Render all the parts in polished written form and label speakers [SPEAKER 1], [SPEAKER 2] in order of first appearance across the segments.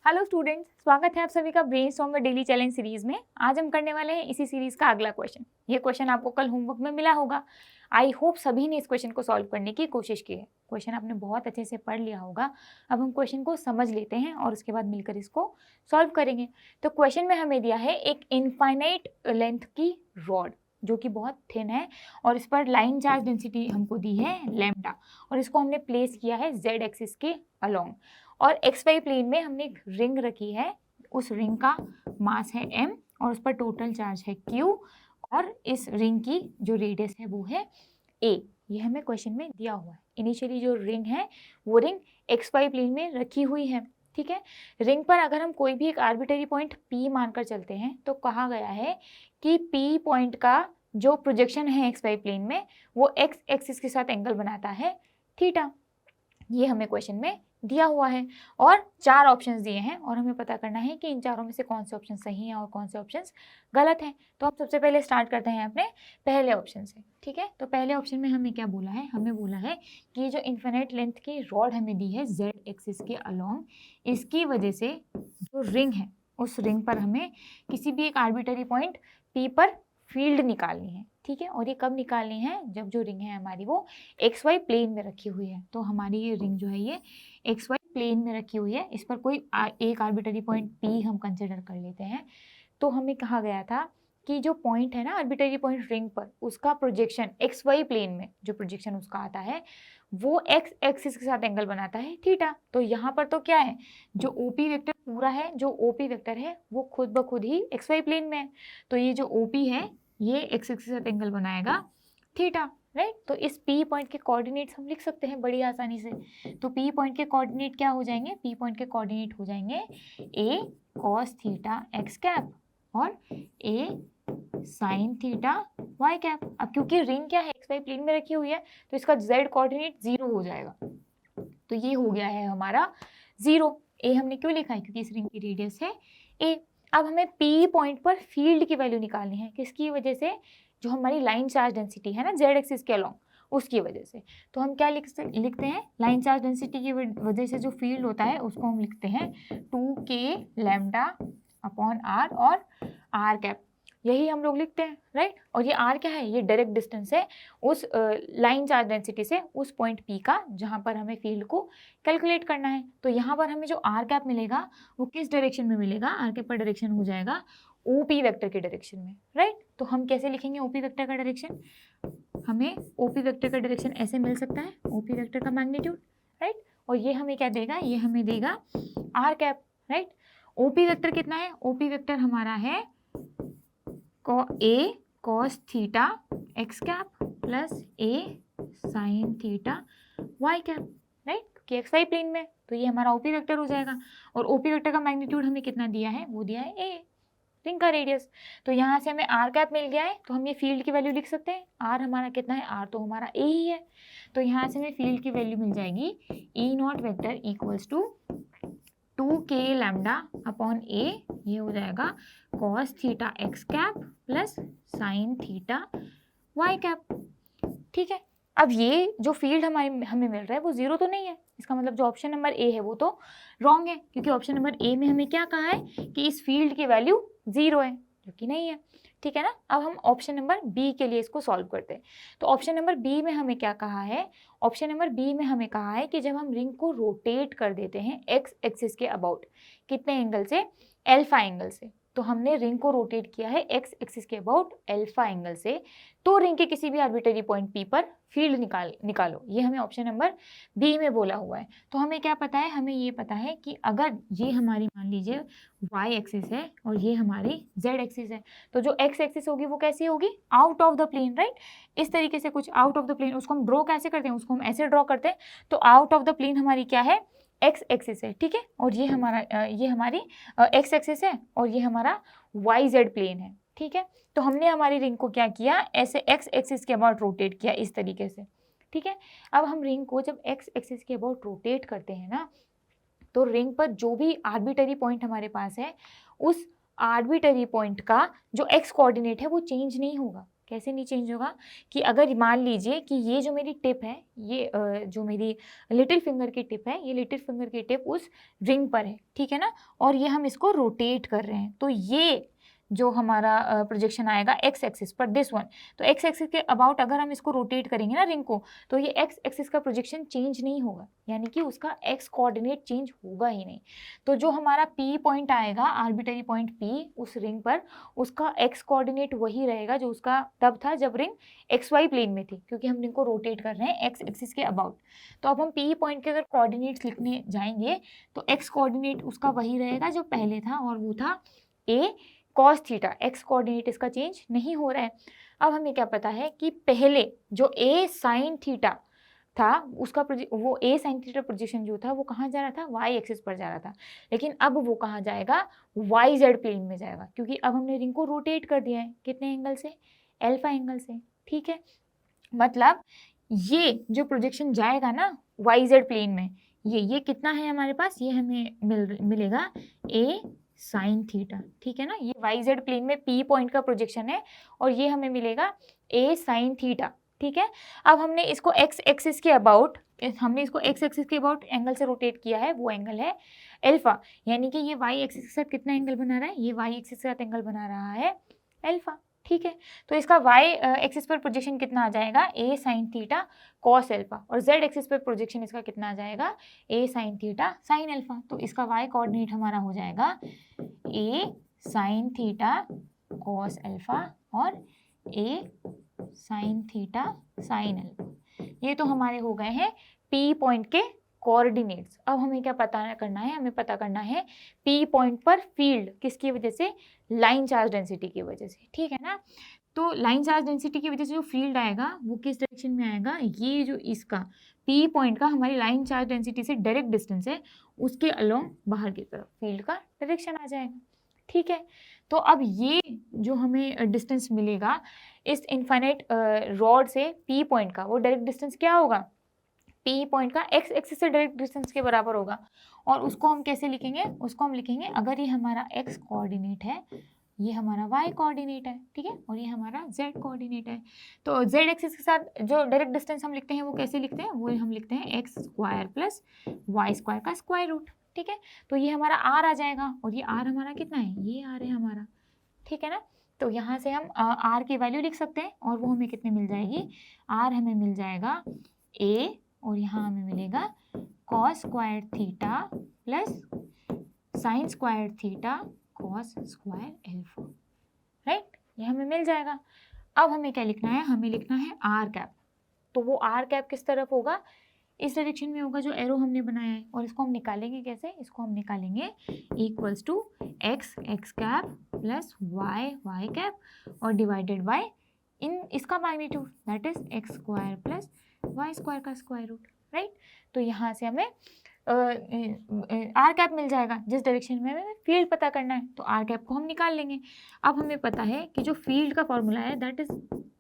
[SPEAKER 1] Hello students, स्वागत है आप सभी का ब्रेनस्टॉर्म में डेली चैलेंज सीरीज में। आज हम करने वाले हैं इसी सीरीज का अगला क्वेश्चन। ये क्वेश्चन आपको कल होमवर्क में मिला होगा। आई होप सभी ने इस क्वेश्चन को सॉल्व करने की कोशिश की है। क्वेश्चन आपने बहुत अच्छे से पढ़ लिया होगा। अब हम क्वेश्चन को समझ लेते हैं और उसके बाद मिलकर इसको सॉल्व करेंगे। तो क्वेश्चन में हमें दिया है एक इनफाइनाइट लेंथ की रॉड जो कि बहुत थिन है और इस पर लाइन चार्ज डेंसिटी हमको दी है लैम्डा, और इसको हमने प्लेस किया है जेड एक्सिस के अलोंग, और एक्स वाई प्लेन में हमने एक रिंग रखी है। उस रिंग का मास है m और उस पर टोटल चार्ज है q, और इस रिंग की जो रेडियस है वो है a। ये हमें क्वेश्चन में दिया हुआ है। इनिशियली जो रिंग है वो रिंग एक्स वाई प्लेन में रखी हुई है। ठीक है, रिंग पर अगर हम कोई भी एक आर्बिटरी पॉइंट p मानकर चलते हैं तो कहा गया है कि p पॉइंट का जो प्रोजेक्शन है एक्स वाई प्लेन में वो x एक्सिस के साथ एंगल बनाता है थीटा। ये हमें क्वेश्चन में दिया हुआ है और 4 ऑप्शंस दिए हैं और हमें पता करना है कि इन चारों में से कौन से ऑप्शन सही हैं और कौन से ऑप्शंस गलत हैं। तो हम सबसे पहले स्टार्ट करते हैं अपने पहले ऑप्शन से। ठीक है, तो पहले ऑप्शन में हमें क्या बोला है? हमें बोला है कि जो इन्फिनिट लेंथ की रॉड हमें दी है जेड एक्सिस के अलोंग, इसकी वजह से जो रिंग है उस रिंग पर हमें किसी भी एक आर्बिटरी पॉइंट पी पर फील्ड निकालनी है। ठीक है, और ये कब निकालनी है? जब जो रिंग है हमारी वो एक्स वाई प्लेन में रखी हुई है। तो हमारी ये रिंग जो है ये एक्स वाई प्लेन में रखी हुई है। इस पर कोई एक आर्बिटरी पॉइंट पी हम कंसिडर कर लेते हैं। तो हमें कहा गया था कि जो पॉइंट है ना आर्बिटरी पॉइंट रिंग पर, उसका प्रोजेक्शन एक्स वाई प्लेन में जो प्रोजेक्शन उसका आता है वो एक्स एक्सिस के साथ एंगल बनाता है थीटा। तो यहाँ पर तो क्या है, जो ओपी वेक्टर पूरा है, जो ओपी वेक्टर है वो खुद ब खुद ही एक्स वाई प्लेन में है। तो ये जो ओपी है ये एक्स एक्सिस के साथ एंगल बनाएगा थीटा, राइट। तो इस P पॉइंट के कोऑर्डिनेट्स हम लिख सकते हैं बड़ी आसानी से। तो P पॉइंट के कोऑर्डिनेट क्या हो जाएंगे? P पॉइंट के कोऑर्डिनेट हो जाएंगे A cos theta x cap और A sin theta y cap. अब क्योंकि रिंग क्या है, एक्स वाई प्लेन में रखी हुई है, तो इसका z कोऑर्डिनेट 0 हो जाएगा। तो ये हो गया है हमारा 0। A हमने क्यों लिखा है? क्योंकि इस रिंग की रेडियस है A। अब हमें P पॉइंट पर फील्ड की वैल्यू निकालनी है। किसकी वजह से? जो हमारी लाइन चार्ज डेंसिटी है ना जेड एक्सिस के अलोंग, उसकी वजह से। तो हम क्या लिखते हैं? लाइन चार्ज डेंसिटी की वजह से जो फील्ड होता है उसको हम लिखते हैं 2k लैम्डा अपॉन r और r कैप। यही हम लोग लिखते हैं, राइट। और ये r क्या है? ये डायरेक्ट डिस्टेंस है उस लाइन चार्ज डेंसिटी से उस पॉइंट P का जहाँ पर हमें फील्ड को कैलकुलेट करना है। तो यहाँ पर हमें जो r कैप मिलेगा वो किस डायरेक्शन में मिलेगा? r कैप का डायरेक्शन हो जाएगा OP वेक्टर के डायरेक्शन में, राइट। तो हम कैसे लिखेंगे OP वेक्टर का डायरेक्शन? हमें OP वेक्टर का डायरेक्शन ऐसे मिल सकता है, OP वेक्टर का मैग्नीट्यूड, राइट। और ये हमें क्या देगा? ये हमें देगा r cap, right. OP vector कितना है? OP वेक्टर हमारा है A cos theta x cap plus A sin theta y cap, right, क्योंकि एक्स वाई प्लेन में। तो ये हमारा OP वेक्टर हो जाएगा। और OP वेक्टर का मैग्नीट्यूड हमें कितना दिया है? वो दिया है A, रिंग का रेडियस। तो यहाँ से हमें r कैप मिल गया है, तो हम ये फील्ड की वैल्यू लिख सकते हैं। r हमारा कितना है? r तो हमारा a ही है। तो यहाँ से हमें फील्ड की वैल्यू मिल जाएगी E naught vector equals to 2k lambda upon a, ये हो जाएगा cos theta x cap plus sin theta y cap. ठीक है, अब ये जो फील्ड हमें मिल रहा है वो 0 तो नहीं है। इसका मतलब जो ऑप्शन नंबर ए है वो तो रॉन्ग है, क्योंकि ऑप्शन नंबर ए में हमें क्या कहा है कि इस फील्ड की वैल्यू 0 है, जो कि नहीं है। ठीक है ना। अब हम ऑप्शन नंबर बी के लिए इसको सॉल्व करते हैं। तो ऑप्शन नंबर बी में हमें क्या कहा है? ऑप्शन नंबर बी में हमें कहा है कि जब हम रिंग को रोटेट कर देते हैं एक्स एक्सिस के अबाउट, कितने एंगल से? अल्फा एंगल से। तो हमने रिंग को रोटेट किया है एक्स एक्सिस के अबाउट अल्फा एंगल से, तो रिंग के किसी भी आर्बिटरी पॉइंट पी पर फील्ड निकालो। ये हमें ऑप्शन नंबर बी में बोला हुआ है। तो हमें क्या पता है? हमें ये पता है कि अगर ये हमारी मान लीजिए वाई एक्सिस है और ये हमारी जेड एक्सिस है, तो जो एक्स एक्सिस होगी वो कैसी होगी? Out of the plane, right. इस तरीके से कुछ आउट ऑफ द प्लेन, उसको हम ड्रॉ कैसे करते हैं? उसको हम ऐसे ड्रॉ करते हैं। तो आउट ऑफ द प्लेन हमारी क्या है? एक्स एक्सिस है, ठीक है। और ये हमारी एक्स एक्सिस है और ये हमारा वाई जेड प्लेन है, ठीक है। तो हमने हमारी रिंग को क्या किया? ऐसे एक्स एक्सिस के अबाउट रोटेट किया इस तरीके से, ठीक है। अब हम रिंग को जब एक्स एक्सिस के अबाउट रोटेट करते हैं ना, तो रिंग पर जो भी आर्बिटरी पॉइंट हमारे पास है उस आर्बिटरी पॉइंट का जो एक्स कोऑर्डिनेट है वो चेंज नहीं होगा। कैसे नहीं चेंज होगा कि अगर मान लीजिए कि ये जो मेरी टिप है, ये जो मेरी लिटिल फिंगर की टिप है, ये लिटिल फिंगर की टिप उस रिंग पर है, ठीक है ना, और ये हम इसको रोटेट कर रहे हैं, तो ये जो हमारा प्रोजेक्शन आएगा एक्स एक्सिस पर, दिस वन, तो एक्स एक्सिस के अबाउट अगर हम इसको रोटेट करेंगे ना रिंग को, तो ये एक्स एक्सिस का प्रोजेक्शन चेंज नहीं होगा, यानी कि उसका एक्स कोऑर्डिनेट चेंज होगा ही नहीं। तो जो हमारा पी पॉइंट आएगा, आर्बिटरी पॉइंट पी उस रिंग पर, उसका एक्स कोऑर्डिनेट वही रहेगा जो उसका तब था जब रिंग एक्स वाई प्लेन में थी, क्योंकि हम रिंग को रोटेट कर रहे हैं एक्स एक्सिस के अबाउट। तो अब हम पी पॉइंट के अगर कोऑर्डिनेट्स लिखने जाएंगे तो एक्स कोऑर्डिनेट उसका वही रहेगा जो पहले था, और वो था ए कॉस थीटा, एक्स कोऑर्डिनेट इसका चेंज नहीं हो रहा है। अब हमें क्या पता है कि पहले जो ए साइन थीटा था उसका वो ए साइन थीटा प्रोजेक्शन जो था वो कहाँ जा रहा था, वाई एक्सिस पर जा रहा था, लेकिन अब वो कहाँ जाएगा, वाई जेड प्लेन में जाएगा, क्योंकि अब हमने रिंग को रोटेट कर दिया है, कितने एंगल से, अल्फा एंगल से, ठीक है। मतलब ये जो प्रोजेक्शन जाएगा ना वाई जेड प्लेन में, ये कितना है हमारे पास, ये हमें मिलेगा ए साइन थीटा, ठीक है ना, ये वाई जेड प्लेन में पी पॉइंट का प्रोजेक्शन है और ये हमें मिलेगा ए साइन थीटा, ठीक है। अब हमने इसको एक्स एक्सिस के अबाउट, हमने इसको एक्स एक्सिस के अबाउट एंगल से रोटेट किया है, वो एंगल है अल्फा, यानी कि ये वाई एक्सिस के साथ कितना एंगल बना रहा है, ये वाई एक्सिस के साथ एंगल बना रहा है अल्फा, ठीक है। तो इसका वाई एक्सिस पर प्रोजेक्शन कितना आ जाएगा, ए साइन थीटा कॉस अल्फा, और जेड एक्सिस पर प्रोजेक्शन इसका कितना आ जाएगा, ए साइन थीटा साइन अल्फा। तो इसका वाई कोऑर्डिनेट हमारा हो जाएगा ए साइन थीटा कॉस अल्फा और ए साइन थीटा साइन अल्फा। ये तो हमारे हो गए हैं पी पॉइंट के कोऑर्डिनेट्स। अब हमें क्या पता करना है, हमें पता करना है पी पॉइंट पर फील्ड किसकी वजह से, लाइन चार्ज डेंसिटी की वजह से, ठीक है ना। तो लाइन चार्ज डेंसिटी की वजह से जो फील्ड आएगा वो किस डायरेक्शन में आएगा, ये जो इसका पी पॉइंट का हमारी लाइन चार्ज डेंसिटी से डायरेक्ट डिस्टेंस है उसके अलोंग बाहर की तरफ फील्ड का डायरेक्शन आ जाएगा, ठीक है। तो अब ये जो हमें डिस्टेंस मिलेगा इस इनफाइनाइट रॉड से पी पॉइंट का, वो डायरेक्ट डिस्टेंस क्या होगा, पी पॉइंट का एक्स एक्सिस से डायरेक्ट डिस्टेंस के बराबर होगा। और उसको हम कैसे लिखेंगे, उसको हम लिखेंगे, अगर ये हमारा एक्स कोऑर्डिनेट है, ये हमारा वाई कोऑर्डिनेट है, ठीक है, और ये हमारा जेड कोऑर्डिनेट है, तो जेड एक्सिस के साथ जो डायरेक्ट डिस्टेंस हम लिखते हैं वो कैसे लिखते हैं, वो हम लिखते हैं X square plus Y square का स्क्वायर रूट, ठीक है। तो ये हमारा आर आ जाएगा, और ये आर हमारा कितना है, ये आर है हमारा, ठीक है ना। तो यहाँ से हम आर की वैल्यू लिख सकते हैं, और वो हमें कितने मिल जाएगी, आर हमें मिल जाएगा ए, और यहाँ हमें मिलेगा cos square theta plus sine square theta cos square alpha, right, ये हमें मिल जाएगा। अब हमें क्या लिखना है, हमें लिखना है आर कैप। तो वो आर कैप किस तरफ होगा, इस डायरेक्शन में होगा जो एरो हमने बनाया है, और इसको हम निकालेंगे कैसे, इसको हम निकालेंगे equals to X X cap plus Y Y cap और डिवाइडेड बाय इन इसका magnitude, that is X square plus Y square का स्क्वायर रूट, राइट। तो यहाँ से हमें आर कैप मिल जाएगा, जिस डायरेक्शन में हमें फील्ड पता करना है, तो आर कैप को हम निकाल लेंगे। अब हमें पता है कि जो फील्ड का फॉर्मूला है that is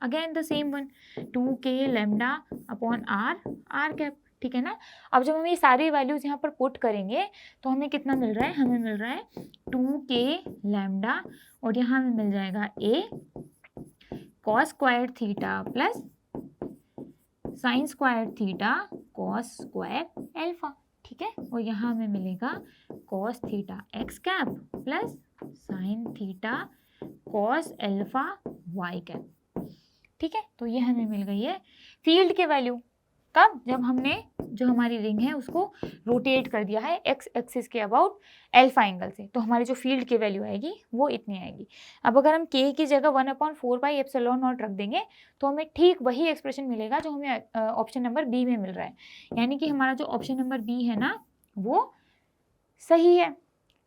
[SPEAKER 1] again the same one, 2k lambda upon R cap, ठीक है ना। अब जब हम ये सारी वैल्यूज यहाँ पर पुट करेंगे तो हमें कितना मिल रहा है, हमें मिल रहा है 2k लैम्डा, और यहाँ हमें मिल जाएगा A cos square theta plus sine square theta cos square alpha, ठीक है, और यहाँ हमें मिलेगा cos theta X cap plus sine theta cos alpha Y cap, ठीक है। तो ये हमें मिल गई है फील्ड के वैल्यू, कब, जब हमने जो हमारी रिंग है उसको रोटेट कर दिया है एक्स एक्सिस के अबाउट अल्फा एंगल से, तो हमारी जो फील्ड की वैल्यू आएगी वो इतनी आएगी। अब अगर हम k की जगह 1/4 एप्सिलॉन नॉट रख देंगे तो हमें ठीक वही एक्सप्रेशन मिलेगा जो हमें ऑप्शन नंबर बी में मिल रहा है, यानी कि हमारा जो ऑप्शन नंबर बी है ना वो सही है,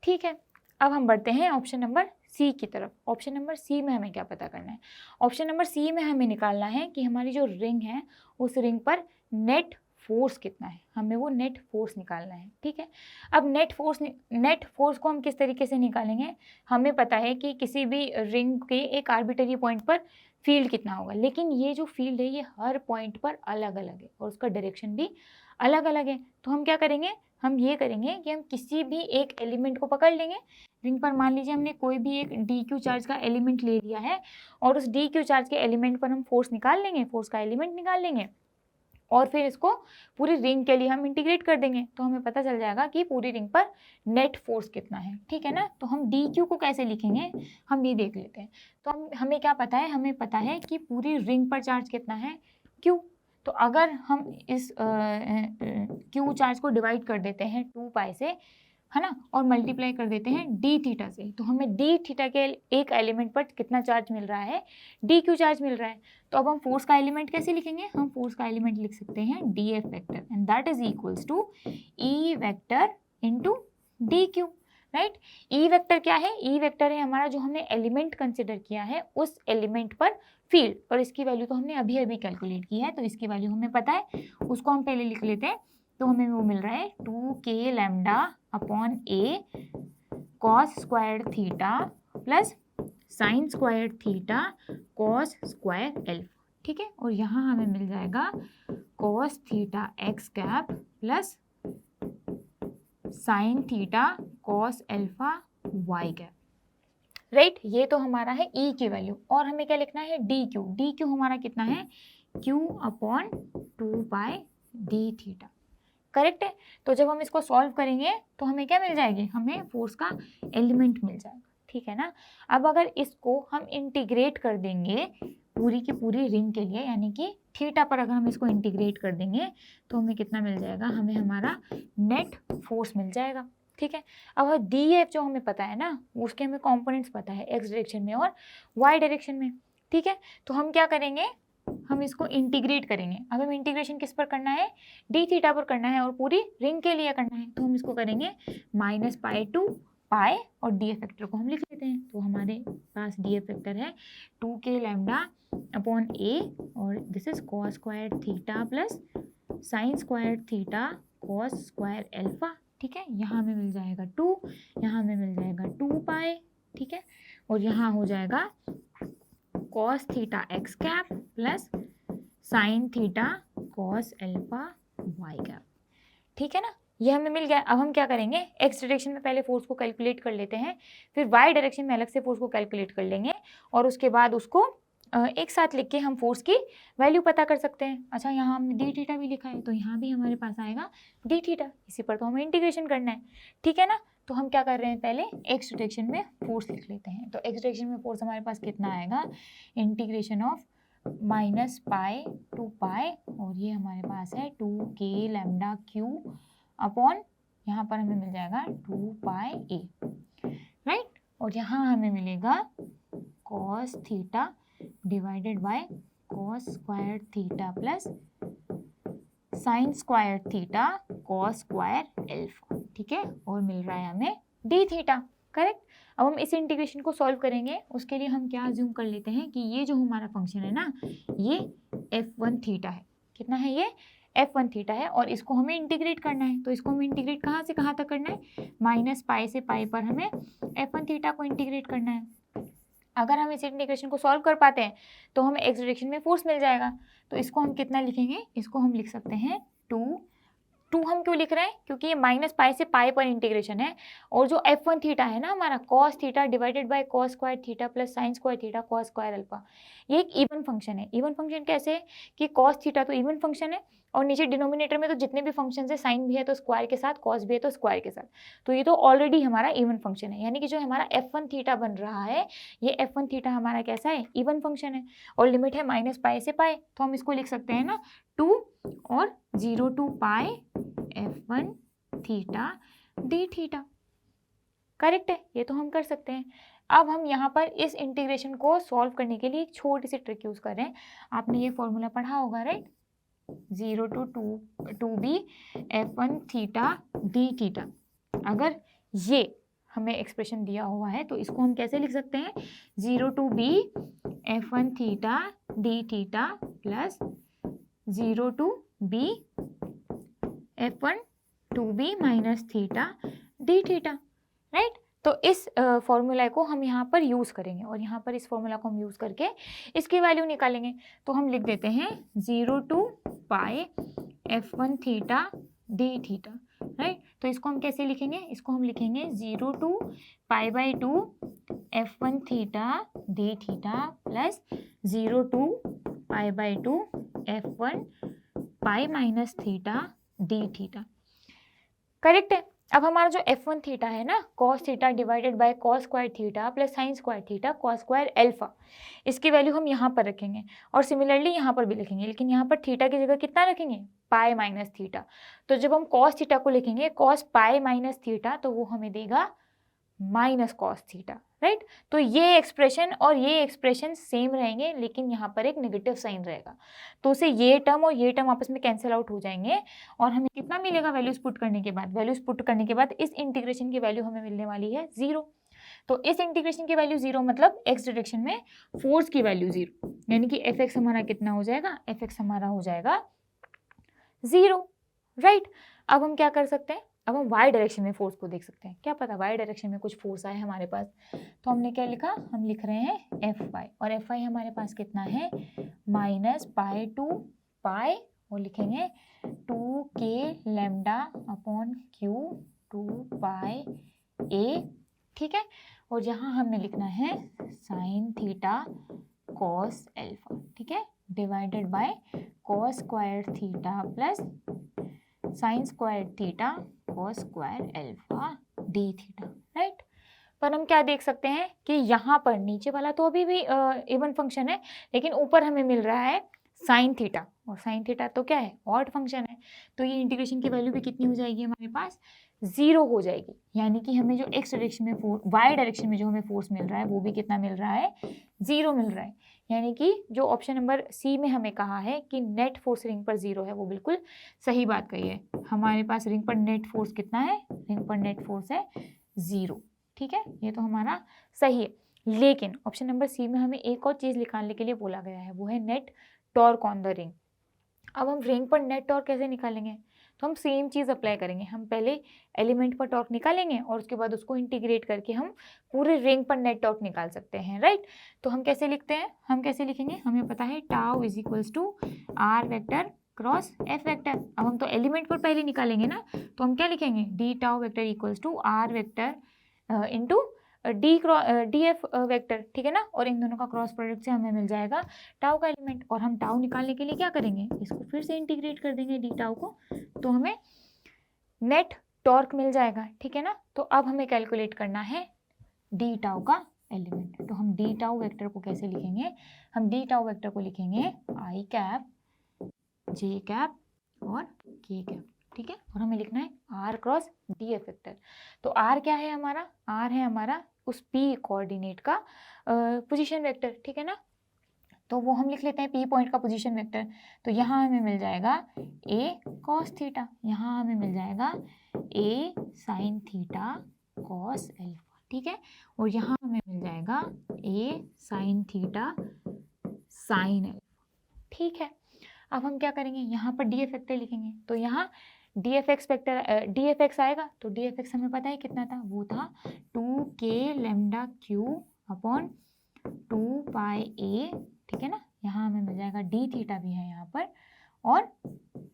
[SPEAKER 1] ठीक है। अब हम बढ़ते हैं ऑप्शन नंबर सी की तरफ। ऑप्शन नंबर सी में हमें क्या पता करना है, ऑप्शन नंबर सी में हमें निकालना है कि हमारी जो रिंग है उस रिंग पर नेट फोर्स कितना है, हमें वो नेट फोर्स निकालना है, ठीक है। अब नेट फोर्स को हम किस तरीके से निकालेंगे, हमें पता है कि किसी भी रिंग के एक आर्बिटरी पॉइंट पर फील्ड कितना होगा, लेकिन ये जो फील्ड है ये हर पॉइंट पर अलग अलग है और उसका डायरेक्शन भी अलग अलग है। तो हम क्या करेंगे, हम ये करेंगे कि हम किसी भी एक एलिमेंट को पकड़ लेंगे रिंग पर। मान लीजिए हमने कोई भी एक डी क्यू चार्ज का एलिमेंट ले लिया है और उस डी क्यू चार्ज के एलिमेंट पर हम फोर्स निकाल लेंगे, फोर्स का एलिमेंट निकाल लेंगे और फिर इसको पूरी रिंग के लिए हम इंटीग्रेट कर देंगे। तो हमें पता चल जाएगा कि पूरी रिंग पर नेट फोर्स कितना है, ठीक है ना। तो हम डी क्यू को कैसे लिखेंगे हम ये देख लेते हैं। तो हमें क्या पता है, हमें पता है कि पूरी रिंग पर चार्ज कितना है, क्यू। तो अगर हम इस क्यू चार्ज को डिवाइड कर देते हैं 2 पाई से, है ना, और मल्टीप्लाई कर देते हैं डी थीटा से, तो हमें डी थीटा के एक एलिमेंट पर कितना चार्ज मिल रहा है, डी क्यू चार्ज मिल रहा है। तो अब हम फोर्स का एलिमेंट कैसे लिखेंगे, हम फोर्स का एलिमेंट लिख सकते हैं D F vector and that is equals to E vector into D Q, right. E vector क्या है, ई वेक्टर है हमारा जो हमने एलिमेंट कंसिडर किया है उस एलिमेंट पर फील्ड, और इसकी वैल्यू तो हमने अभी अभी कैलकुलेट की है, तो इसकी वैल्यू हमें पता है, उसको हम पहले लिख लेते हैं। तो हमें वो मिल रहा है 2k lambda upon A cos square theta plus sine square theta cos square alpha, ठीक है। और यहाँ हमें मिल जाएगा cos theta X cap plus sine theta cos alpha Y cap, right. ये तो हमारा है ई की वैल्यू। और हमें क्या लिखना है, डी क्यू। डी क्यू हमारा कितना है, क्यू अपॉन 2 पाई डी थीटा, करेक्ट है। तो जब हम इसको सॉल्व करेंगे तो हमें क्या मिल जाएगी, हमें फोर्स का एलिमेंट मिल जाएगा, ठीक है ना। अब अगर इसको हम इंटीग्रेट कर देंगे पूरी की पूरी रिंग के लिए, यानी कि थीटा पर अगर हम इसको इंटीग्रेट कर देंगे तो हमें कितना मिल जाएगा, हमें हमारा नेट फोर्स मिल जाएगा, ठीक है। अब डी एफ जो हमें पता है ना, उसके हमें कॉम्पोनेंट्स पता है एक्स डायरेक्शन में और वाई डायरेक्शन में, ठीक है। तो हम क्या करेंगे, हम इसको इंटीग्रेट करेंगे। अब हम इंटीग्रेशन किस पर करना है, डी थीटा पर करना है और पूरी रिंग के लिए करना है। तो हम इसको करेंगे माइनस पाई टू पाई और डी एफ फैक्टर को हम लिख लेते हैं। तो हमारे पास डी एफ फैक्टर है 2k लैम्डा अपॉन ए और this is cos square theta plus sine square theta cos square alpha, ठीक है। यहाँ हमें मिल जाएगा 2, यहाँ हमें मिल जाएगा 2 पाई, ठीक है। और यहाँ हो जाएगा cos theta X cap plus sine theta cos alpha Y cap, ठीक है ना। ये हमें मिल गया। अब हम क्या करेंगे, एक्स डायरेक्शन में पहले फोर्स को कैलकुलेट कर लेते हैं, फिर वाई डायरेक्शन में अलग से फोर्स को कैलकुलेट कर लेंगे और उसके बाद उसको एक साथ लिख के हम फोर्स की वैल्यू पता कर सकते हैं। अच्छा, यहाँ हमने डी थीटा भी लिखा है तो यहाँ भी हमारे पास आएगा डी थीटा, इसी पर तो हमें इंटीग्रेशन करना है, ठीक है ना। तो हम क्या कर रहे हैं, पहले एक्स डायरेक्शन में फोर्स लिख लेते हैं। तो एक्स डायरेक्शन में फोर्स हमारे पास कितना आएगा, integration of minus pi to pi और ये हमारे पास है 2k लैम्डा क्यू अपॉन यहाँ पर हमें मिल जाएगा 2 पाई ए, राइट। और यहाँ हमें मिलेगा cos theta divided by cos square theta plus sine square theta cos square alpha, ठीक है। और मिल रहा है हमें डी थीटा, करेक्ट। अब हम इस इंटीग्रेशन को सॉल्व करेंगे, उसके लिए हम क्या अज्यूम कर लेते हैं कि ये जो हमारा फंक्शन है ना, ये f1 थीटा है। कितना है ये, f1 थीटा है और इसको हमें इंटीग्रेट करना है। तो इसको हमें इंटीग्रेट कहाँ से कहाँ तक करना है, माइनस पाई से पाई पर हमें f1 थीटा को इंटीग्रेट करना है। अगर हम इस इंटीग्रेशन को सॉल्व कर पाते हैं तो हमें एक्स डायरेक्शन में फोर्स मिल जाएगा। तो इसको हम कितना लिखेंगे, इसको हम लिख सकते हैं 2 हम क्यों लिख रहे हैं, क्योंकि ये माइनस पाई से पाई पर इंटीग्रेशन है और जो f1 थीटा है ना हमारा, cos theta divided by cos square theta plus sine square theta cos square alpha, ये एक इवन फंक्शन है। इवन फंक्शन कैसे है कि कॉस थीटा तो इवन फंक्शन है और नीचे डिनोमिनेटर में तो जितने भी फंक्शन है, साइन भी है तो स्क्वायर के साथ, कॉस भी है तो स्क्वायर के साथ, तो ये तो ऑलरेडी हमारा इवन फंक्शन है। यानी कि जो हमारा f1 थीटा बन रहा है, ये f1 थीटा हमारा कैसा है, इवन फंक्शन है और लिमिट है माइनस पाई से पाई। तो हम इसको लिख सकते हैं ना 2 और 0 to pi f1 theta D theta, correct है। ये तो हम कर सकते हैं। अब हम यहाँ पर इस इंटीग्रेशन को सॉल्व करने के लिए एक छोटी सी ट्रिक यूज कर रहे हैं। आपने ये फॉर्मूला पढ़ा होगा, right, 0 to 2 B f1 theta D theta. अगर ये हमें एक्सप्रेशन दिया हुआ है तो इसको हम कैसे लिख सकते हैं, 0 to B f1 theta D theta plus 0 to B f1 to B minus theta D theta, right. तो इस फॉर्मूला को हम यहाँ पर यूज़ करेंगे और यहाँ पर इस फॉर्मूला को हम यूज़ करके इसकी वैल्यू निकालेंगे। तो हम लिख देते हैं 0 to pi f1 theta D theta, right. तो इसको हम कैसे लिखेंगे, इसको हम लिखेंगे 0 to π/2 f1 theta D theta plus 0 to π/2 f1 pi minus theta D theta, correct है। अब हमारा जो f1 थीटा है ना, cos theta divided by cos square theta plus sine square theta cos square alpha, इसकी वैल्यू हम यहाँ पर रखेंगे और सिमिलरली यहाँ पर भी लिखेंगे, लेकिन यहाँ पर थीटा की जगह कितना रखेंगे, पाई माइनस थीटा। तो जब हम cos थीटा को लिखेंगे cos पाई माइनस थीटा, तो वो हमें देगा माइनस कॉस थीटा, राइट। तो ये एक्सप्रेशन और ये एक्सप्रेशन सेम रहेंगे, लेकिन यहाँ पर एक नेगेटिव साइन रहेगा, तो उसे ये टर्म और ये टर्म आपस में कैंसिल आउट हो जाएंगे और हमें कितना मिलेगा वैल्यूज पुट करने के बाद, वैल्यूज पुट करने के बाद इस इंटीग्रेशन की वैल्यू हमें मिलने वाली है 0। तो इस इंटीग्रेशन की वैल्यू 0 मतलब एक्स डायरेक्शन में फोर्स की वैल्यू 0, यानी कि एफ एक्स हमारा कितना हो जाएगा, एफ एक्स हमारा हो जाएगा 0, राइट। अब हम क्या कर सकते हैं, अब हम y डायरेक्शन में फोर्स को देख सकते हैं, क्या पता y डायरेक्शन में कुछ फोर्स आए हमारे पास। तो हमने क्या लिखा, हम लिख रहे हैं Fy और Fy हमारे पास कितना है माइनस पाई टू पाई और लिखेंगे 2k lambda upon Q 2 pi a, ठीक है। और यहाँ हमें लिखना है साइन थीटा कॉस अल्फा, ठीक है, divided by cos square theta plus sine square theta cos square alpha D theta, right. पर हम क्या देख सकते हैं कि यहाँ पर नीचे वाला तो अभी भी इवन फंक्शन है, लेकिन ऊपर हमें मिल रहा है साइन थीटा, और साइन थीटा तो क्या है, ऑड फंक्शन है। तो ये इंटीग्रेशन की वैल्यू भी कितनी हो जाएगी हमारे पास, 0 हो जाएगी, यानी कि हमें जो एक्स डायरेक्शन में वाई डायरेक्शन में जो हमें फोर्स मिल रहा है वो भी कितना मिल रहा है, 0 मिल रहा है। यानी कि जो ऑप्शन नंबर सी में हमें कहा है कि नेट फोर्स रिंग पर 0 है, वो बिल्कुल सही बात कही है। हमारे पास रिंग पर नेट फोर्स कितना है, रिंग पर नेट फोर्स है 0, ठीक है, ये तो हमारा सही है। लेकिन ऑप्शन नंबर सी में हमें एक और चीज़ निकालने के लिए बोला गया है, वो है net torque on the ring. अब हम रिंग पर नेट टॉर्क कैसे निकालेंगे, तो हम सेम चीज़ अप्लाई करेंगे, हम पहले एलिमेंट पर टॉर्क निकालेंगे और उसके बाद उसको इंटीग्रेट करके हम पूरे रिंग पर नेट टॉर्क निकाल सकते हैं, राइट। तो हम कैसे लिखते हैं, हम कैसे लिखेंगे, हमें पता है tau is equals to R vector cross F vector. अब हम तो एलिमेंट पर पहले निकालेंगे ना, तो हम क्या लिखेंगे, D tau vector equals to R vector into D F vector, ठीक है ना। और इन दोनों का क्रॉस प्रोडक्ट से हमें मिल जाएगा टाउ का एलिमेंट, और हम टाउ निकालने के लिए क्या करेंगे, इसको फिर से इंटीग्रेट कर देंगे डी टाउ को, तो हमें नेट टॉर्क मिल जाएगा, ठीक है ना। तो अब हमें कैलकुलेट करना है डी टाउ का एलिमेंट। तो हम डी टाउ वेक्टर को कैसे लिखेंगे, हम डी टाउ वेक्टर को लिखेंगे आई कैप जे कैप और के कैप, ठीक है। और हमें लिखना है R cross D F vector. तो आर क्या है हमारा, आर है हमारा उस पी कोऑर्डिनेट का पोजीशन वेक्टर, ठीक है ना। तो वो हम लिख लेते हैं पी पॉइंट का पोजीशन वेक्टर। तो यहाँ हमें मिल जाएगा ए कॉस थीटा, यहाँ हमें मिल जाएगा ए साइन थीटा कॉस अल्फा, ठीक है। और यहाँ हमें मिल जाएगा ए साइन थीटा साइन अल्फा, ठीक है। अब हम क्या करेंगे, यहाँ पर डी एफ वेक्टर लिखेंगे, तो यहाँ D F x vector D F x आएगा, तो डी एफ एक्स हमें पता है कितना था, वो था 2k लैम्डा क्यू अपॉन 2 पाई ए, ठीक है ना। यहाँ हमें मिल जाएगा डी थीटा भी है यहाँ पर और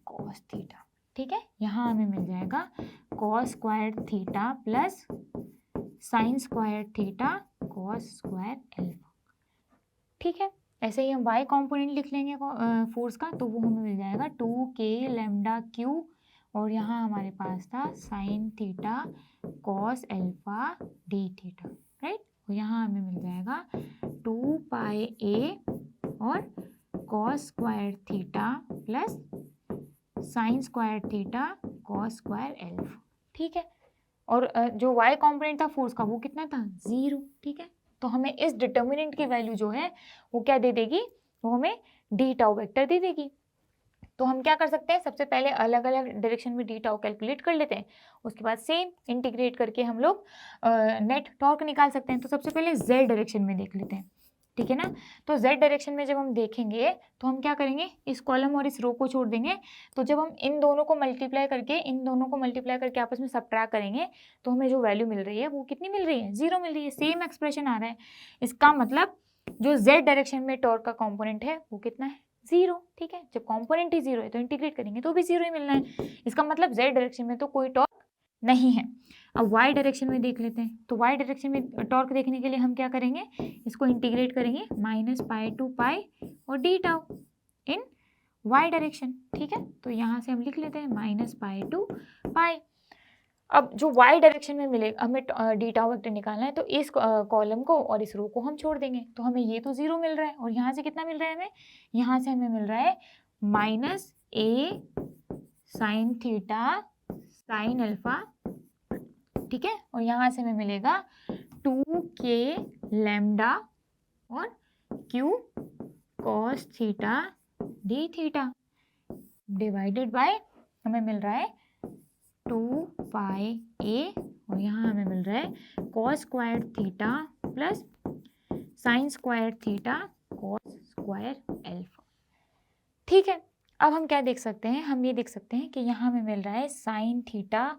[SPEAKER 1] कॉस थीटा, ठीक है। यहाँ हमें मिल जाएगा cos square theta plus sine square theta cos square alpha, ठीक है। ऐसे ही हम y कॉम्पोनेंट लिख लेंगे फोर्स का, तो वो हमें मिल जाएगा 2k लैम्डा क्यू और यहाँ हमारे पास था sign theta cos alpha D theta, right. और यहाँ हमें मिल जाएगा 2 पाई ए और cos square theta plus sine square theta cos square alpha, ठीक है। और जो y कॉम्पोनेंट था फोर्स का वो कितना था, 0, ठीक है। तो हमें इस डिटर्मिनेंट की वैल्यू जो है वो क्या दे देगी, वो हमें डी टाउ वेक्टर दे देगी। तो हम क्या कर सकते हैं, सबसे पहले अलग अलग डायरेक्शन में डी टाउ कैलकुलेट कर लेते हैं, उसके बाद सेम इंटीग्रेट करके हम लोग नेट टॉर्क निकाल सकते हैं। तो सबसे पहले जेड डायरेक्शन में देख लेते हैं, ठीक है ना। तो z डायरेक्शन में जब हम देखेंगे तो हम क्या करेंगे, इस कॉलम और इस रो को छोड़ देंगे। तो जब हम इन दोनों को मल्टीप्लाई करके आपस में सब्ट्रैक्ट करेंगे तो हमें जो वैल्यू मिल रही है वो कितनी मिल रही है, 0 मिल रही है। सेम एक्सप्रेशन आ रहा है। इसका मतलब जो z डायरेक्शन में टॉर्क का कॉम्पोनेंट है वो कितना है, 0। ठीक है, जब कॉम्पोनेंट ही 0 है तो इंटीग्रेट करेंगे तो भी 0 ही मिलना है। इसका मतलब z डायरेक्शन में तो कोई टॉर्क नहीं है। अब y डायरेक्शन में देख लेते हैं। तो y डायरेक्शन में टॉर्क देखने के लिए हम क्या करेंगे, इसको इंटीग्रेट करेंगे -पाई टू पाई और डी टाउ इन y डायरेक्शन। ठीक है, तो यहाँ से हम लिख लेते हैं -पाई टू पाई। अब जो y डायरेक्शन में मिलेगा, हमें डी टाउ वेक्टर निकालना है, तो इस कॉलम को और इस रो को हम छोड़ देंगे। तो हमें ये तो 0 मिल रहा है और यहाँ से कितना मिल रहा है हमें, यहाँ से हमें मिल रहा है -a sine theta sine alpha. ठीक है, और यहाँ से हमें मिलेगा 2k लैम्डा और q cos theta d theta divided by हमें मिल रहा है 2 पाई a और यहाँ हमें मिल रहा है cos square theta plus sine square theta cos square alpha. ठीक है, अब हम क्या देख सकते हैं, हम ये देख सकते हैं कि यहाँ हमें मिल रहा है साइन थीटा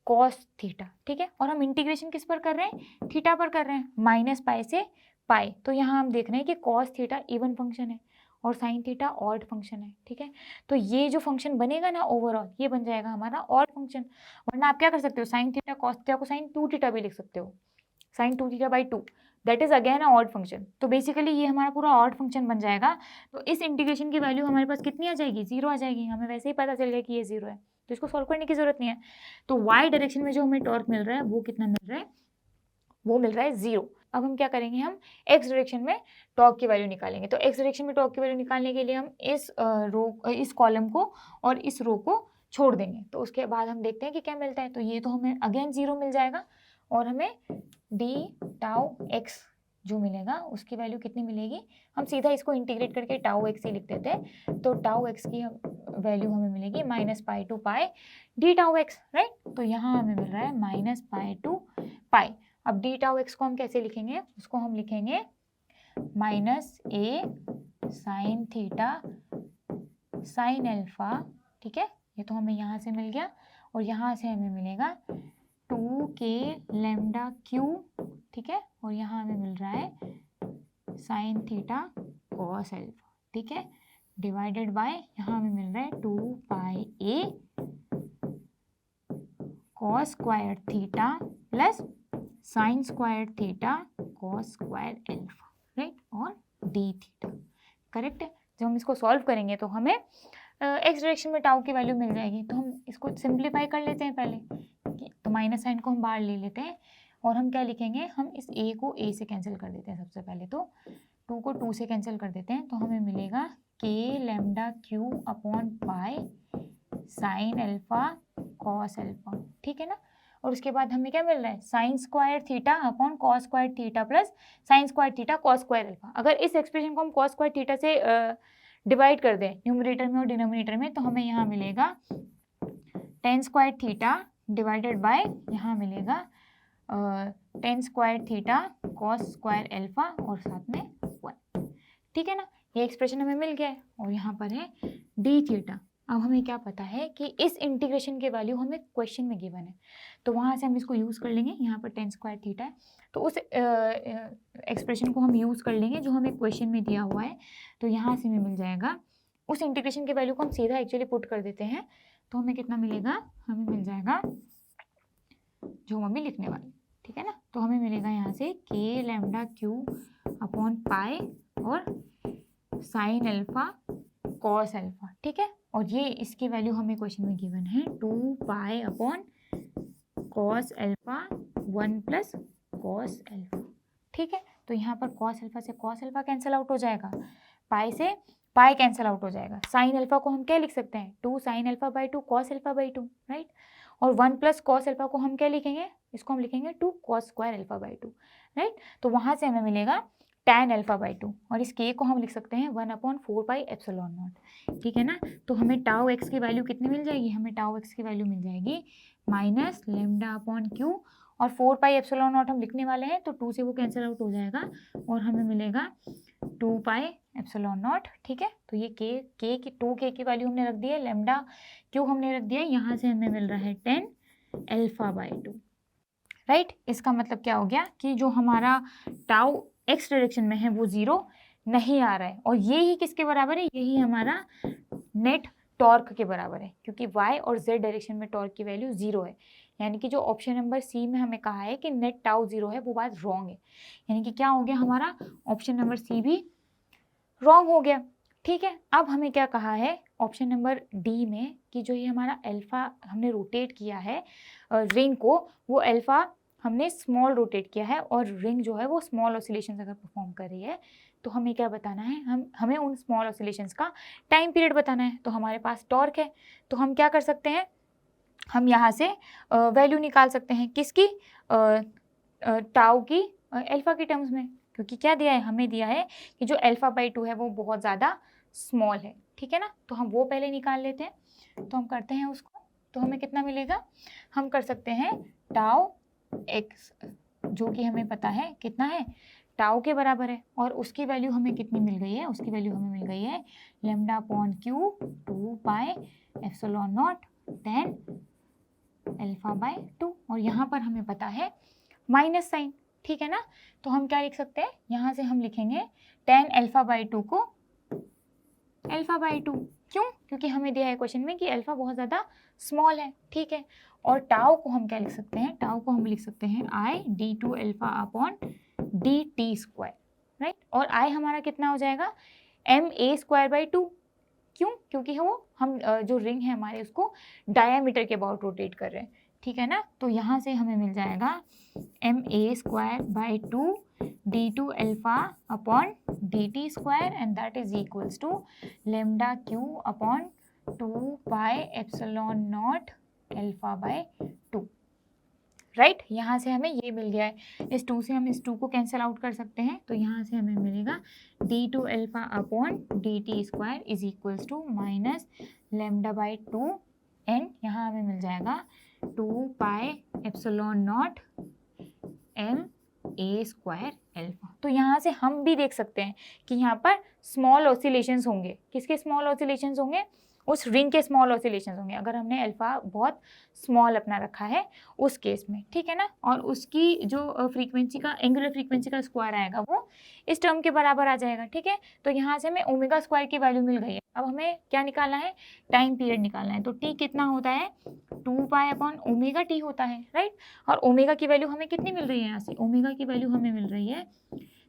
[SPEAKER 1] कॉस थीटा। ठीक है, और हम इंटीग्रेशन किस पर कर रहे हैं, थीटा पर कर रहे हैं, -पाई से पाई। तो यहाँ हम देख रहे हैं कि कॉस थीटा इवन फंक्शन है और साइन थीटा ऑड फंक्शन है। ठीक है, तो ये जो फंक्शन बनेगा ना ओवरऑल, ये बन जाएगा हमारा ऑड फंक्शन। वरना आप क्या कर सकते हो, साइन थीटा कॉस थीटा को साइन 2 थीटा भी लिख सकते हो, sine 2 theta by 2, that is again a odd function. तो बेसिकली ये हमारा पूरा ऑड फंक्शन बन जाएगा। तो इस इंटीग्रेशन की वैल्यू हमारे पास कितनी आ जाएगी, 0 आ जाएगी। हमें वैसे ही पता चल गया कि ये 0 है, तो इसको सॉल्व करने की जरूरत नहीं है। तो y डायरेक्शन में जो हमें टॉर्क मिल रहा है वो कितना मिल रहा है, वो मिल रहा है 0। अब हम क्या करेंगे, हम x डायरेक्शन में टॉर्क की वैल्यू निकालेंगे। तो x डायरेक्शन में टॉर्क की वैल्यू निकालने के लिए हम इस कॉलम को और इस रो को छोड़ देंगे। तो उसके बाद हम देखते हैं कि क्या मिलता है। तो ये तो हमें अगेन 0 मिल जाएगा और हमें d टाउ x जो मिलेगा उसकी वैल्यू कितनी मिलेगी, हम सीधा इसको इंटीग्रेट करके टाउ x ही लिख देते हैं। तो टाउ x की वैल्यू हमें मिलेगी -pi to pi D tau x, right. तो यहाँ हमें मिल रहा है -पाई टू पाई। अब डी टाउ x को हम कैसे लिखेंगे, उसको हम लिखेंगे -a sine theta sine alpha. ठीक है, ये तो हमें यहाँ से मिल गया और यहाँ से हमें मिलेगा 2k लैम्डा q। ठीक है, और यहाँ हमें मिल रहा है साइन थीटा कॉस अल्फा। ठीक है, डिवाइडेड बाय यहाँ हमें मिल रहा है 2 पाई a cos square theta plus sine square theta cos square alpha, right, और d थीटा। करेक्ट है। जब हम इसको सॉल्व करेंगे तो हमें x डायरेक्शन में टाउ की वैल्यू मिल जाएगी। तो हम इसको सिंप्लीफाई कर लेते हैं पहले, तो माइनस साइन को हम बाहर ले लेते हैं और हम क्या लिखेंगे, हम इस a को a से कैंसिल कर देते हैं। सबसे पहले तो 2 को 2 से कैंसिल कर देते हैं, तो हमें मिलेगा k lambda q upon pi sine alpha cos alpha. ठीक है ना, और उसके बाद हमें क्या मिल रहा है, sign square theta upon cos square theta plus sine square theta cos square alpha. अगर इस एक्सप्रेशन को हम कॉस स्क्वायर थीटा से डिवाइड कर दें न्यूमरेटर में और डिनोमिनेटर में, तो हमें यहाँ मिलेगा ten square theta divided by यहाँ मिलेगा ten square theta cos square alpha और साथ में 1। ठीक है ना, ये एक्सप्रेशन हमें मिल गया है और यहाँ पर है डी थीटा। अब हमें क्या पता है कि इस इंटीग्रेशन के वैल्यू हमें क्वेश्चन में गिवन है, तो वहाँ से हम इसको यूज़ कर लेंगे। यहाँ पर टेन स्क्वायर थीटा है, तो उस एक्सप्रेशन को हम यूज़ कर लेंगे जो हमें क्वेश्चन में दिया हुआ है। तो यहाँ से हमें मिल जाएगा, उस इंटीग्रेशन के वैल्यू को हम सीधा एक्चुअली पुट कर देते हैं, तो हमें कितना मिलेगा, हमें मिल जाएगा जो हम अभी लिखने वाले। ठीक है ना, तो हमें मिलेगा यहाँ से k lambda q upon pi और साइन अल्फा कॉस अल्फा। ठीक है, और ये इसकी वैल्यू हमें क्वेश्चन में गिवन है 2 pi upon cos alpha 1 plus cos alpha. ठीक है, तो यहाँ पर कॉस अल्फा से कॉस अल्फा कैंसिल आउट हो जाएगा, पाई से पाई कैंसिल आउट हो जाएगा। साइन अल्फा को हम क्या लिख सकते हैं, 2 sine alpha by 2 cos alpha by 2, right. और 1 प्लस कॉस अल्फा को हम क्या लिखेंगे, इसको हम लिखेंगे 2 cos square alpha by 2, right. तो वहाँ से हमें मिलेगा tan अल्फा बाई 2 और इस k को हम लिख सकते हैं 1/4 पाई एप्सिलॉन नॉट। ठीक है ना, तो हमें टाउ x की वैल्यू कितनी मिल जाएगी, हमें टाउ x की वैल्यू मिल जाएगी माइनस लेमडा अपॉन क्यू और 4 पाई एप्सिलॉन नॉट हम लिखने वाले हैं, तो 2 से वो कैंसिल आउट हो जाएगा और हमें मिलेगा 2 पाई एप्सिलॉन नॉट। ठीक है, तो ये टू के की वैल्यू हमने रख दी है, लेमडा क्यू हमने रख दिया है, यहाँ से हमें मिल रहा है 10 अल्फा बाई 2। राइट, इसका मतलब क्या हो गया कि जो हमारा टाउ एक्स डायरेक्शन में है वो 0 नहीं आ रहा है, और ये ही किसके बराबर है, यही हमारा नेट टॉर्क के बराबर है, क्योंकि y और z डायरेक्शन में टॉर्क की वैल्यू 0 है। यानी कि जो ऑप्शन नंबर सी में हमें कहा है कि नेट टाउ 0 है, वो बात रॉन्ग है। यानी कि क्या हो गया, हमारा ऑप्शन नंबर सी भी रॉन्ग हो गया। ठीक है, अब हमें क्या कहा है ऑप्शन नंबर डी में कि जो ये हमारा अल्फा हमने रोटेट किया है रिंग को, वो अल्फा हमने स्मॉल रोटेट किया है, और रिंग जो है वो स्मॉल ऑसिलेशंस अगर परफॉर्म कर रही है, तो हमें क्या बताना है, हमें उन स्मॉल ऑसिलेशंस का टाइम पीरियड बताना है। तो हमारे पास टॉर्क है, तो हम क्या कर सकते हैं, हम यहाँ से वैल्यू निकाल सकते हैं किसकी, टाउ की अल्फा के टर्म्स में, क्योंकि क्या दिया है, हमें दिया है कि जो अल्फा बाई 2 है वो बहुत ज़्यादा स्मॉल है। ठीक है ना, तो हम वो पहले निकाल लेते हैं, तो हम करते हैं उसको, तो हमें कितना मिलेगा, हम कर सकते हैं टाउ एक्स, जो कि हमें पता है कितना है, टाउ के बराबर है, और उसकी वैल्यू हमें कितनी मिल गई है, उसकी वैल्यू हमें मिल गई है lambda upon Q 2 pi epsilon not 10 alpha by 2, और यहाँ पर हमें पता है माइनस साइन। ठीक है ना, तो हम क्या लिख सकते हैं, यहाँ से हम लिखेंगे 10 अल्फा बाई 2 को अल्फा बाई 2, क्यों, क्योंकि हमें दिया है क्वेश्चन में कि अल्फा बहुत ज़्यादा स्मॉल है। ठीक है, और टाउ को हम क्या लिख सकते हैं, टाउ को हम लिख सकते हैं I D to alpha upon D T square. Right, और आई हमारा कितना हो जाएगा, एम ए स्क्वायर बाई 2, क्यों, क्योंकि वो हम जो रिंग है हमारे उसको डायामीटर के अबाउट रोटेट कर रहे हैं। ठीक है ना, तो यहाँ से हमें मिल जाएगा M A square by 2 D to alpha upon D T square, and that is equals to lambda Q upon 2 pi epsilon naught alpha by 2। Right, यहाँ से हमें ये मिल गया है, इस 2 से हम इस 2 को कैंसिल आउट कर सकते हैं, तो यहाँ से हमें मिलेगा D to alpha upon D T square is equals to minus lambda by 2, and यहाँ हमें मिल जाएगा 2 pi epsilon naught M A square alpha. तो यहाँ से हम भी देख सकते हैं कि यहाँ पर स्मॉल ऑसिलेशंस होंगे, किसके स्मॉल ऑसिलेशंस होंगे, उस रिंग के स्मॉल ऑसिलेशंस होंगे, अगर हमने अल्फा बहुत स्मॉल अपना रखा है उस केस में। ठीक है ना, और उसकी जो फ्रीक्वेंसी का एंगुलर फ्रीक्वेंसी का स्क्वायर आएगा वो इस टर्म के बराबर आ जाएगा। ठीक है, तो यहाँ से हमें ओमेगा स्क्वायर की वैल्यू मिल गई है। अब हमें क्या निकालना है, टाइम पीरियड निकालना है, तो टी कितना होता है, 2 पाई अपॉन ओमेगा टी होता है। राइट, और ओमेगा की वैल्यू हमें कितनी मिल रही है, यहाँ से ओमेगा की वैल्यू हमें मिल रही है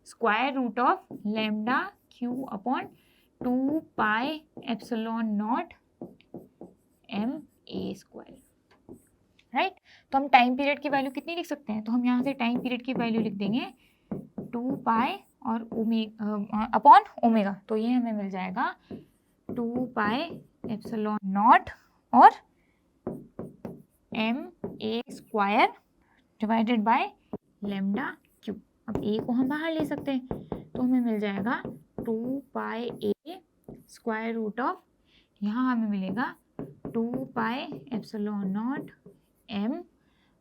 [SPEAKER 1] square root of lambda Q upon 2 pi epsilon naught M A square. Right, तो हम टाइम पीरियड की वैल्यू कितनी लिख सकते हैं, तो हम यहाँ से टाइम पीरियड की वैल्यू लिख देंगे 2 पाई और ओमेगा अपॉन ओमेगा, तो ये हमें मिल जाएगा 2 पाई एप्सिलॉन नॉट और M A square divided by lambda Q. अब ए को हम बाहर ले सकते हैं, तो हमें मिल जाएगा 2 पाई ए स्क्वायर रूट ऑफ, यहाँ हमें मिलेगा 2 पाई एप्सिलॉन नॉट एम,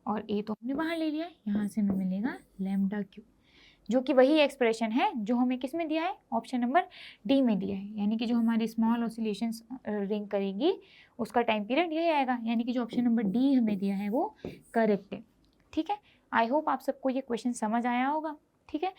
[SPEAKER 1] और ए तो हमने बाहर ले लिया है, यहाँ से हमें मिलेगा लेमडा क्यू, जो कि वही एक्सप्रेशन है जो हमें किस में दिया है, ऑप्शन नंबर डी में दिया है। यानी कि जो हमारी स्मॉल ऑसिलेशंस रिंग करेगी उसका टाइम पीरियड यही आएगा, यानी कि जो ऑप्शन नंबर डी हमें दिया है वो करेक्ट है। ठीक है, आई होप आप सबको ये क्वेश्चन समझ आया होगा। ठीक है।